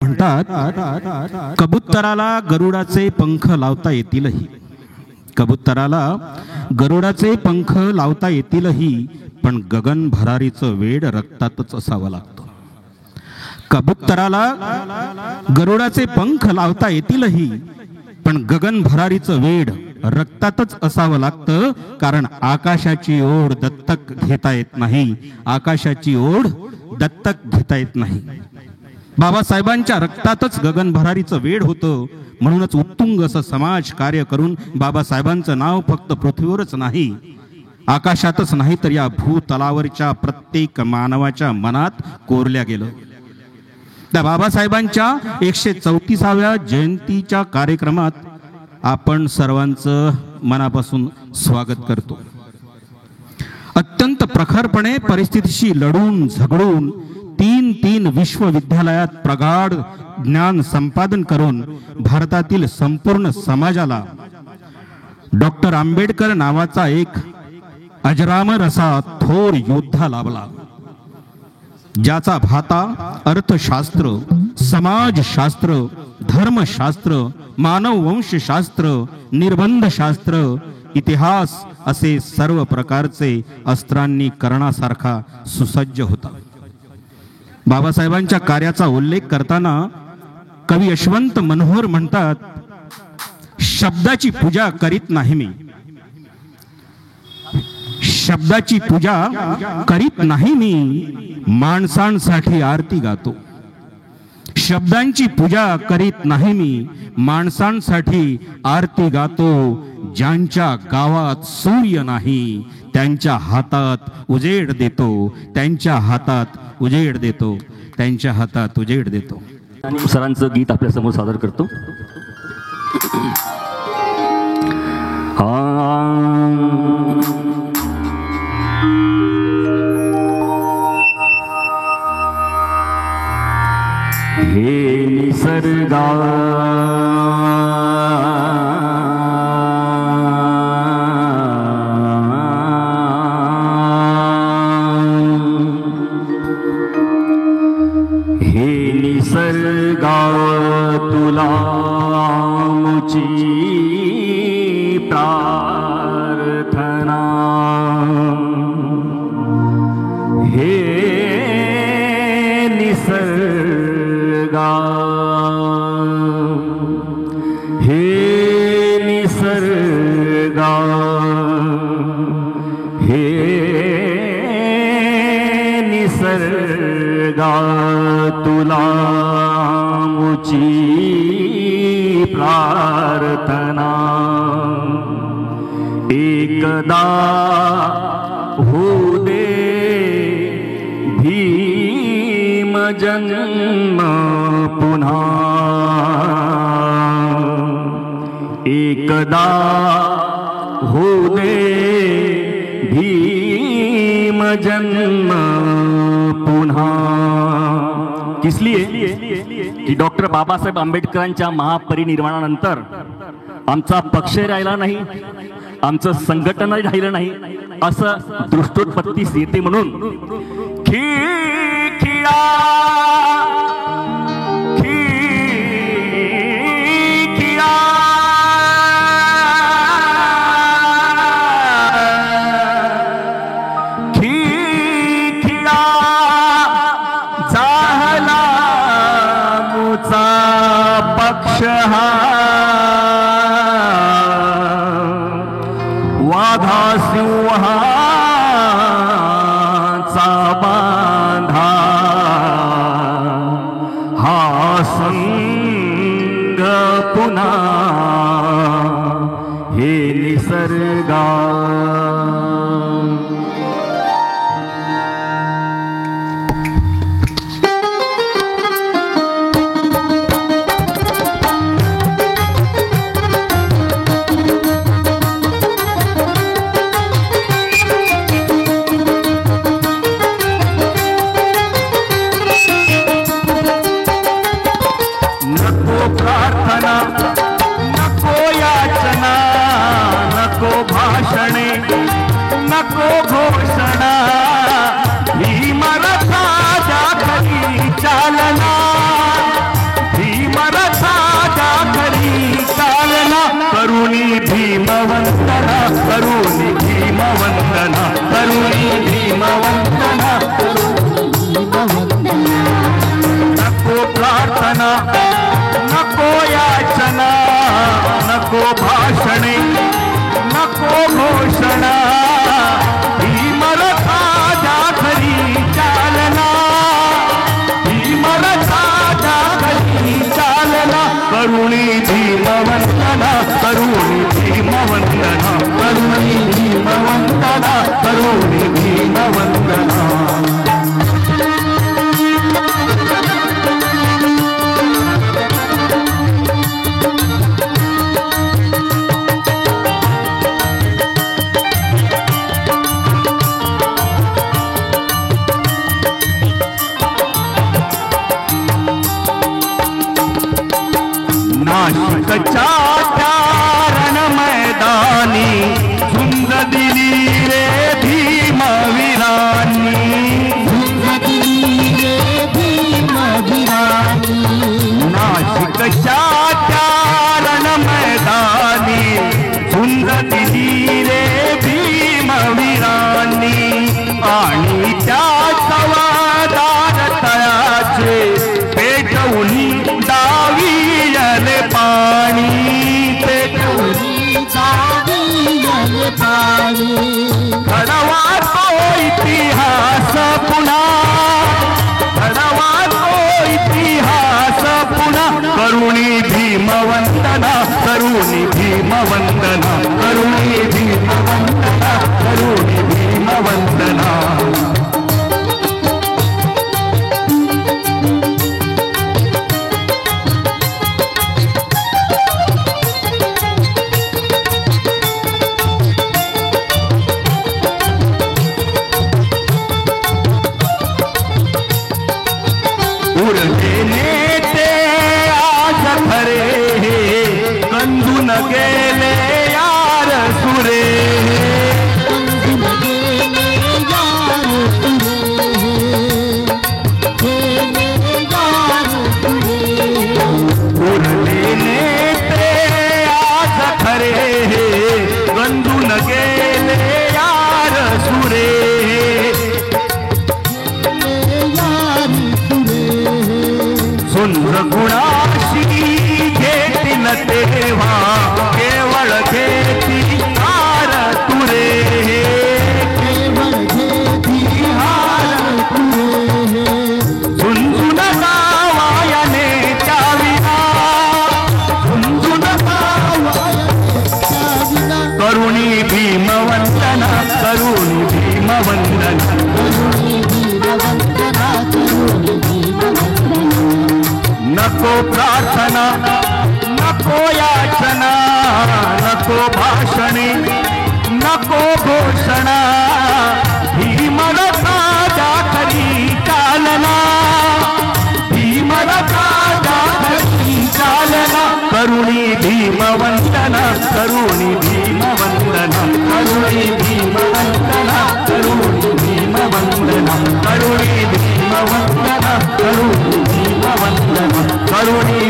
म्हणतात, कबुतराला गरुडाचे पंख लावता येतीलही, कबुतराला गरुडाचे पंख लावता येतीलही, पण गगन भरारीचं वेड रक्तातच असावं लागतं. कबुतराला गरुडाचे पंख लावता येतीलही, पण गगन भरारीचं वेड रक्तातच असावं लागतं. कारण आकाशाची ओढ दत्तक घेता येत नाही, आकाशाची ओढ दत्तक घेता येत नाही. बाबासाहेबांच्या रक्तातच गगन भरारीचं वेड होतं. म्हणूनच उत्तुंग असं समाज कार्य करून बाबासाहेबांचं नाव फक्त पृथ्वीवरच नाही, आकाशातच नाही तर या भूतलावरच्या प्रत्येक मानवाच्या मनात कोरल्या गेलं. त्या बाबासाहेबांच्या 134व्या जयंतीच्या कार्यक्रमात आपण सर्वांचं मनापासून स्वागत करतो. अत्यंत प्रखरपणे परिस्थितीशी लढून झगडून तीन विश्वविद्यालयात प्रगाढ ज्ञान संपादन करून भारतातील संपूर्ण समाजाला डॉक्टर आंबेडकर नावाचा एक अजरामर असा थोर योद्धा लाभला, ज्याचा भाता अर्थशास्त्र, समाजशास्त्र, धर्मशास्त्र, मानववंशशास्त्र, निर्बंधशास्त्र, इतिहास असे सर्व प्रकारचे अस्त्रांनी करण्यासारखा सुसज्ज होता. बाबासाहेबांच्या कार्याचा उल्लेख करताना कवी यशवंत मनोहर म्हणतात, शब्दाची पूजा करीत नाही मी, शब्दाची पूजा करीत नाही मी, माणसांसाठी आरती गातो. शब्दांची पूजा करीत नाही मी, माणसांसाठी आरती गातो. ज्यांच्या गावात सूर्य नाही त्यांच्या हातात उजेड देतो, त्यांच्या हातात उजेड देतो, त्यांच्या हातात उजेड देतो. आणि सरांचं गीत आपल्या समोर सादर करतो. हे निसर्गा निसर्गा तुला मुची प्रार्थना, हे निसर्गा, हे निसर्गा, हे निसर्गा तुला मुची प्रार्थना. एकदा होऊ दे भीम जन्म पुन्हा, एकदा होऊ दे भीम जन्म पुन्हा. किसलिए की डॉक्टर बाबासाहेब आंबेडकरांच्या महापरिनिर्वाणानंतर आमचा पक्ष राहिला नाही, आमचं संघटन राहिलं नाही असं दृष्टोत्पत्तीस येते. म्हणून खिळखिळा पक्ष हा वाघा सिंहाचा बांधा, हा संघ पुन्हा हे निसर्गा. नको याचना, नको भाषणे, नको घोषणा, ही मराठा खाली चालना, भीमवंदना करुणी भीमवंदना नको प्रार्थना नको याचना नको भाषणे नको घोषणा भीमरथाच्या घरी चालना भीमरथाच्या घरी चालना करुणी भीमवंदना करुणी भीमवंदना करुणी भीमवंदना करुणी भीमवंदना नाशिकच्या चारण मैदानी झुंज दिली रे भीमवीरांनी नाशिकच्या चारण मैदानी झुंज दिली रे भीमवीरांनी आणि त्या संवादार तळाचे पेटवून डावी पाणी घडवा तो इतिहास पुन्हा घडवा तो इतिहास पुन्हा करुणी भीमवंदना करुणी भीमवंदना करुणी भीमवंदना करुणी भीमवंदना उरले नेते आज खरे कंदून गेले यार सुरे उरले नेते आज खरे कंदून गेले यार सुरे सुंदर गुणाशी घेतील तेव्हा केवळ घेती हार तुरे झुंझुन गावायाने चाविना झुंझुन करुणी भीमवंदना करुणी भीमवंदना नको प्रार्थना नको याचना नको भाषणे नको घोषणा भीमरथाच्या घरी चालना भीमरथाच्या घरी चालना करुणी भीमवंदना करुणी भीमवंदना करुणी भीमवंदना करुणी भीमवंदना करुणी भीमवंदना करुणी भीमवंदना करुणी